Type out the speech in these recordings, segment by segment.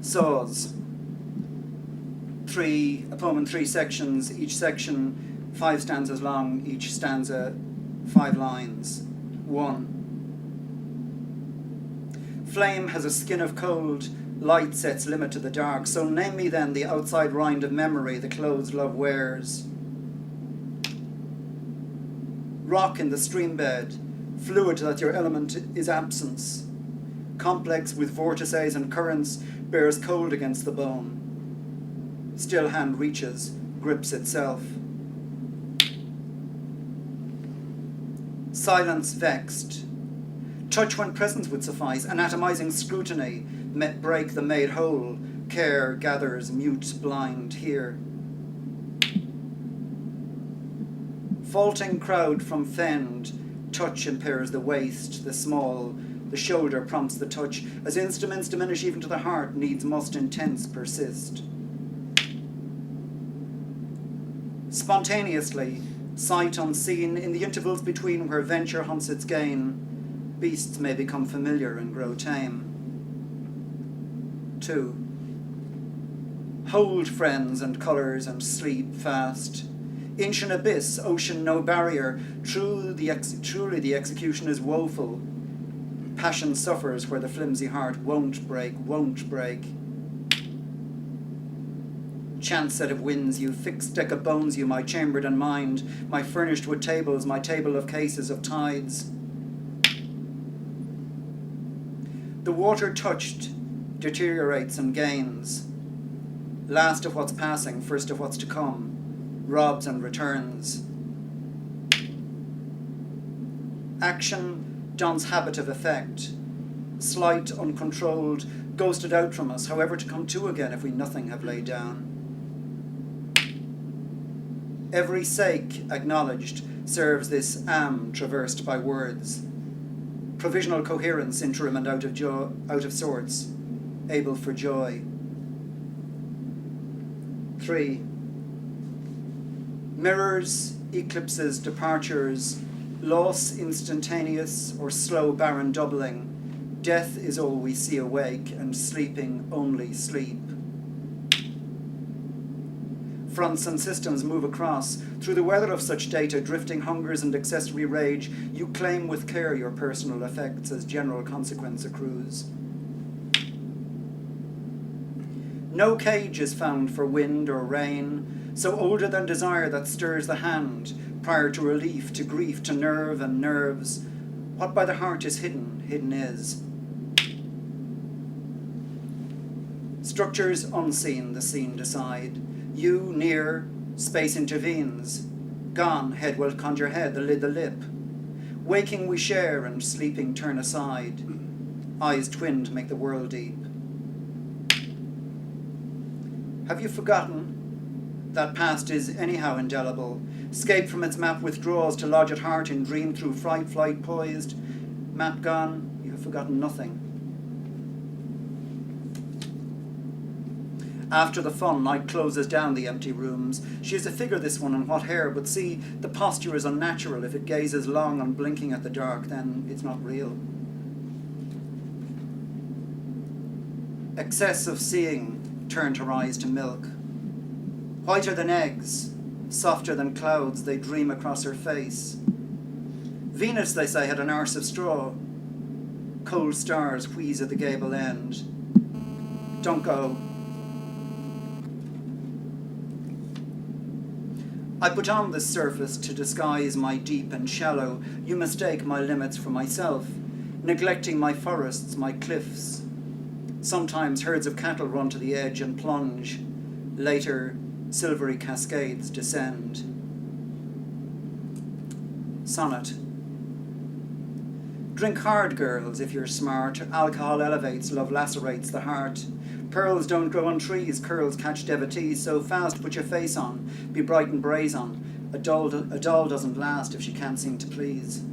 Saws. A poem in 3 sections, each section 5 stanzas long, each stanza 5 lines. 1. Flame has a skin of cold, light sets limit to the dark, so name me then the outside rind of memory, the clothes love wears. Rock in the stream bed, fluid that your element is absence, complex with vortices and currents, bears cold against the bone. Still hand reaches, grips itself. Silence vexed. Touch when presence would suffice, anatomizing scrutiny, break the made whole, care gathers mute, blind, here. Faulting crowd from fend, touch impairs the waist, the small, the shoulder prompts the touch, as instruments diminish even to the heart, needs must intense persist. Spontaneously, sight unseen, in the intervals between where venture hunts its gain, beasts may become familiar and grow tame. 2. Hold friends and colours and sleep fast. Inch an abyss, ocean no barrier, truly the execution is woeful. Passion suffers where the flimsy heart won't break. Chance set of winds, you fixed deck of bones, you, my chambered and mind, my furnished with tables, my table of cases of tides. The water touched deteriorates and gains. Last of what's passing, first of what's to come, robs and returns. Action dons habit of effect, slight, uncontrolled, ghosted out from us, however to come to again if we nothing have laid down. Every sake acknowledged serves this am traversed by words. Provisional coherence, interim and out of sorts, able for joy. 3. Mirrors, eclipses, departures, loss instantaneous or slow barren doubling. Death is all we see awake, and sleeping only sleep. Fronts and systems move across. Through the weather of such data, drifting hungers and accessory rage, you claim with care your personal effects as general consequence accrues. No cage is found for wind or rain, so older than desire that stirs the hand, prior to relief, to grief, to nerve and nerves. What by the heart is hidden, hidden is. Structures unseen, the scene decide. You near, space intervenes. Gone, head will conjure head, the lid the lip. Waking we share and sleeping turn aside. Eyes twinned make the world deep. Have you forgotten that past is anyhow indelible? Escape from its map withdraws to lodge at heart in dream through fright, flight poised. Map gone, you have forgotten nothing. After the fun, night closes down the empty rooms. She is a figure, this one, and what hair, but see, the posture is unnatural. If it gazes long and blinking at the dark, then it's not real. Excess of seeing turned her eyes to milk. Whiter than eggs, softer than clouds, they dream across her face. Venus, they say, had an arse of straw. Cold stars wheeze at the gable end. Don't go. I put on this surface to disguise my deep and shallow. You mistake my limits for myself, neglecting my forests, my cliffs. Sometimes herds of cattle run to the edge and plunge. Later, silvery cascades descend. Sonnet. Drink hard, girls, if you're smart. Alcohol elevates, love lacerates the heart. Pearls don't grow on trees, curls catch devotees. So fast, put your face on, be bright and brazen. A doll doesn't last if she can't seem to please.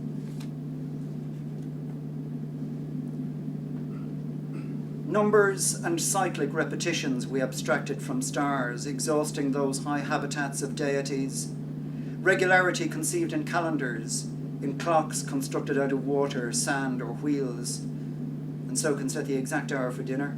Numbers and cyclic repetitions we abstracted from stars, exhausting those high habitats of deities. Regularity conceived in calendars, in clocks constructed out of water, sand, or wheels, and so can set the exact hour for dinner.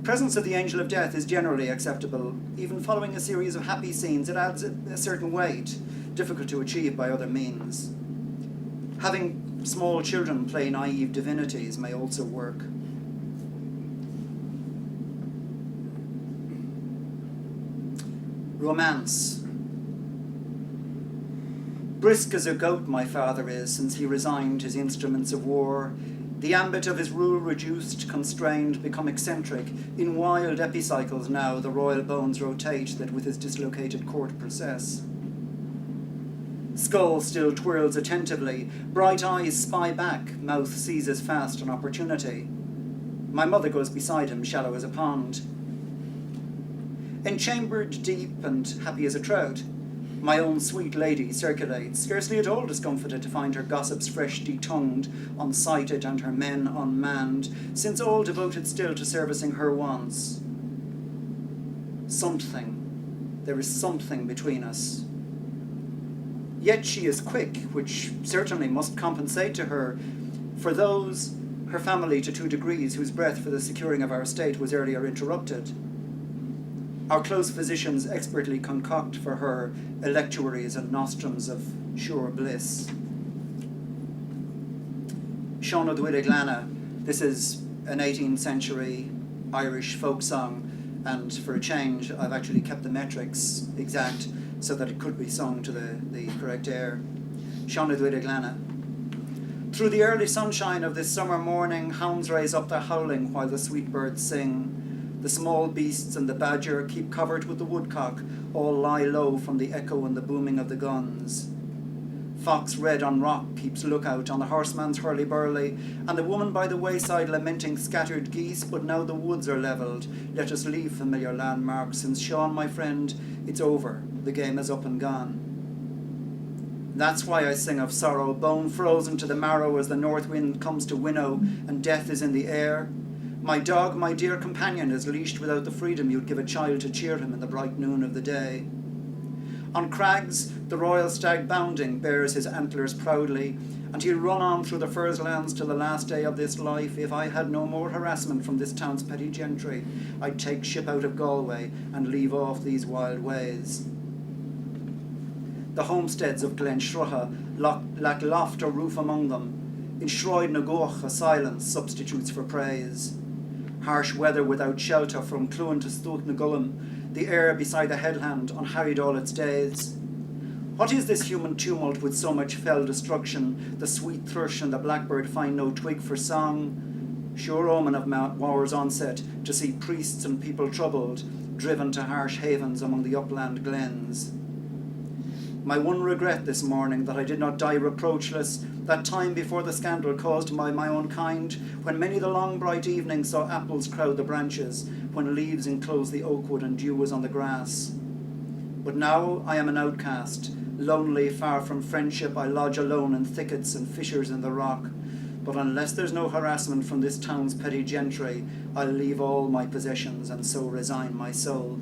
presence of the angel of death is generally acceptable. Even following a series of happy scenes, it adds a certain weight, difficult to achieve by other means. Having small children play naive divinities may also work. Romance. Brisk as a goat my father is, since he resigned his instruments of war. The ambit of his rule reduced, constrained, become eccentric. In wild epicycles now the royal bones rotate that with his dislocated court process. Skull still twirls attentively, bright eyes spy back, mouth seizes fast an opportunity. My mother goes beside him, shallow as a pond. Enchambered deep and happy as a trout, my own sweet lady circulates, scarcely at all discomfited to find her gossips fresh detongued, unsighted, and her men unmanned, since all devoted still to servicing her wants. There is something between us. Yet she is quick, which certainly must compensate to her for those, her family to 2 degrees, whose breath for the securing of our estate was earlier interrupted. Our close physicians expertly concoct for her electuaries and nostrums of sure bliss. Sean Duile Glana. This is an 18th century Irish folk song, and for a change I've actually kept the metrics exact so that it could be sung to the correct air. Sean Duile Glana. Through the early sunshine of this summer morning, hounds raise up their howling while the sweet birds sing. The small beasts and the badger keep covered with the woodcock, all lie low from the echo and the booming of the guns. Fox red on rock keeps lookout on the horseman's hurly-burly, and the woman by the wayside lamenting scattered geese, but now the woods are levelled. Let us leave familiar landmarks, since Sean, my friend, it's over, the game is up and gone. That's why I sing of sorrow, bone frozen to the marrow as the north wind comes to winnow and death is in the air. My dog, my dear companion, is leashed without the freedom you'd give a child to cheer him in the bright noon of the day. On crags, the royal stag bounding bears his antlers proudly, and he'll run on through the furze lands till the last day of this life. If I had no more harassment from this town's petty gentry, I'd take ship out of Galway and leave off these wild ways. The homesteads of Glen Shrutha lack loft or roof among them. In Shroyd na Goch, a silence substitutes for praise. Harsh weather without shelter from Cluan to Stoke na Gullum, the air beside the headland unharried all its days. What is this human tumult with so much fell destruction? The sweet thrush and the blackbird find no twig for song. Sure omen of Mount War's onset, to see priests and people troubled, driven to harsh havens among the upland glens. My one regret this morning, that I did not die reproachless, that time before the scandal caused by my own kind, when many the long bright evening saw apples crowd the branches, when leaves enclosed the oakwood and dew was on the grass. But now I am an outcast, lonely, far from friendship, I lodge alone in thickets and fissures in the rock. But unless there's no harassment from this town's petty gentry, I'll leave all my possessions and so resign my soul.